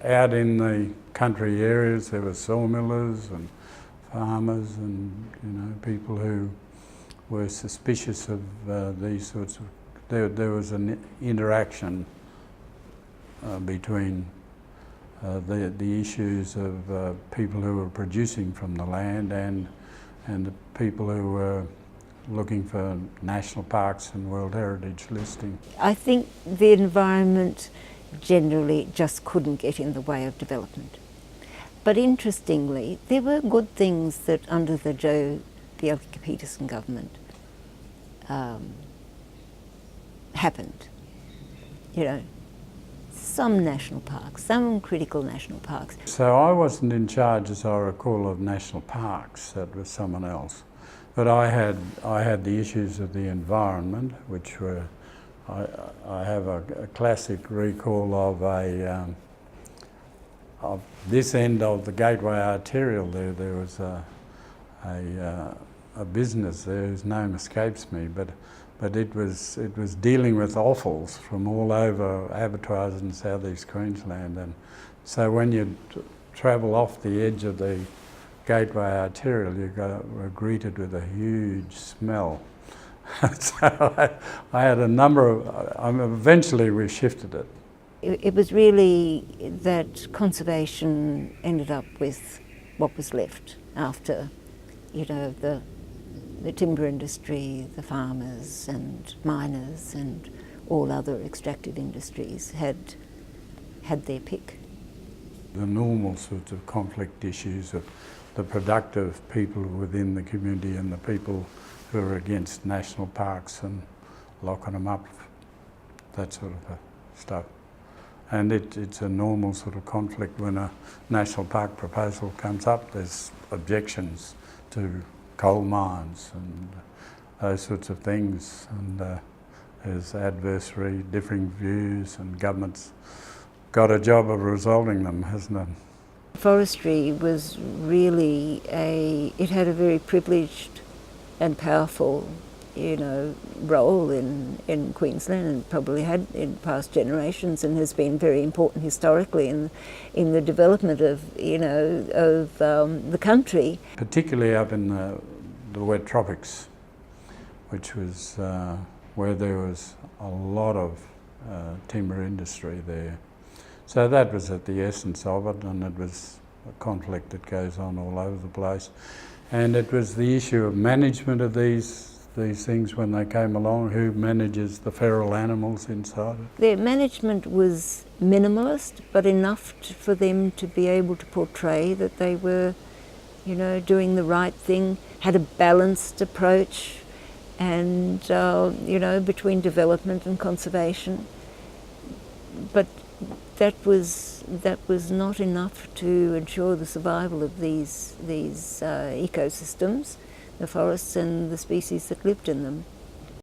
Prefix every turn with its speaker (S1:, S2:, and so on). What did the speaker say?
S1: Out in the country areas there were sawmillers and farmers and people who were suspicious of these sorts of... There was an interaction between the issues of people who were producing from the land and the people who were looking for national parks and World Heritage listing.
S2: I think the environment generally just couldn't get in the way of development. But interestingly, there were good things that under the Bjelke-Petersen government happened. Some national parks, some critical national parks.
S1: So I wasn't in charge, as I recall, of national parks. That was someone else. But I had the issues of the environment, which were... I have a classic recall of of this end of the Gateway Arterial. There was a business there whose name escapes me, but it was dealing with offals from all over abattoirs in southeast Queensland, and so when you travel off the edge of the Gateway Arterial, were greeted with a huge smell. So I had a number of... eventually we shifted it.
S2: It was really that conservation ended up with what was left after, the timber industry, the farmers and miners and all other extractive industries had their pick.
S1: The normal sorts of conflict issues of the productive people within the community and the people who are against national parks and locking them up, that sort of stuff. And it's a normal sort of conflict when a national park proposal comes up. There's objections to coal mines and those sorts of things, and there's adversary, differing views, and government's got a job of resolving them, hasn't it?
S2: Forestry was really it had a very privileged and powerful, role in Queensland, and probably had in past generations, and has been very important historically in the development of the country.
S1: Particularly up in the wet tropics, which was where there was a lot of timber industry there. So that was at the essence of it, and it was a conflict that goes on all over the place. And it was the issue of management of these things when they came along. Who manages the feral animals inside it?
S2: Their management was minimalist, but enough for them to be able to portray that they were, doing the right thing, had a balanced approach, and between development and conservation. But that was not enough to ensure the survival of these ecosystems, the forests and the species that lived in them.